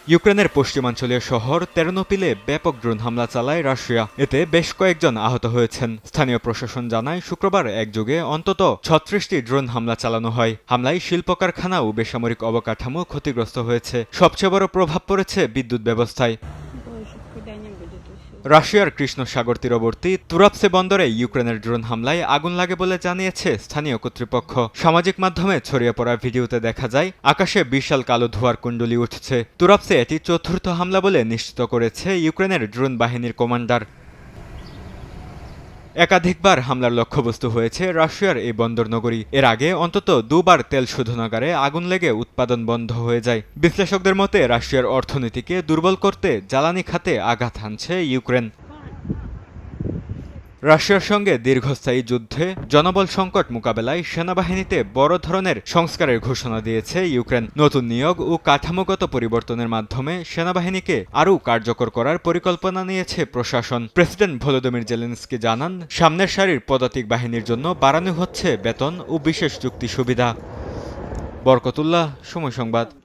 ইউক্রেনের পশ্চিমাঞ্চলীয় শহর তেরনোপিলে ব্যাপক ড্রোন হামলা চালায় রাশিয়া। এতে বেশ কয়েকজন আহত হয়েছেন। স্থানীয় প্রশাসন জানায় শুক্রবার একযোগে অন্তত ৩৬টি ড্রোন হামলা চালানো হয়। হামলায় শিল্প কারখানা ও বেসামরিক অবকাঠামো ক্ষতিগ্রস্ত হয়েছে। সবচেয়ে বড় প্রভাব পড়েছে বিদ্যুৎ ব্যবস্থায়। রাশিয়ার কৃষ্ণ সাগর তীরবর্তী তুরাপসে বন্দরে ইউক্রেনের ড্রোন হামলায় আগুন লাগে বলে জানিয়েছে স্থানীয় কর্তৃপক্ষ। সামাজিক মাধ্যমে ছড়িয়ে পড়া ভিডিওতে দেখা যায় আকাশে বিশাল কালো ধোঁয়ার কুণ্ডলী উঠছে। তুরাপসে এটি চতুর্থ হামলা বলে নিশ্চিত করেছে ইউক্রেনের ড্রোন বাহিনীর কমান্ডার। একাধিকবার হামলার লক্ষ্যবস্তু হয়েছে রাশিয়ার এই বন্দর নগরী। এর আগে অন্তত দুবার তেল শোধনাগারে আগুন লেগে উৎপাদন বন্ধ হয়ে যায়। বিশ্লেষকদের মতে রাশিয়ার অর্থনীতিকে দুর্বল করতে জ্বালানি খাতে আঘাত হানছে ইউক্রেন। রাশিয়ার সঙ্গে দীর্ঘস্থায়ী যুদ্ধে জনবল সংকট মোকাবেলায় সেনাবাহিনীতে বড় ধরনের সংস্কারের ঘোষণা দিয়েছে ইউক্রেন। নতুন নিয়োগ ও কাঠামোগত পরিবর্তনের মাধ্যমে সেনাবাহিনীকে আরও কার্যকর করার পরিকল্পনা নিয়েছে প্রশাসন। প্রেসিডেন্ট ভলোদিমির জেলেনস্কি জানান, সামনের সারির পদাতিক বাহিনীর জন্য বাড়ানো হচ্ছে বেতন ও বিশেষ চুক্তি সুবিধা। বরকতুল্লাহ, সময় সংবাদ।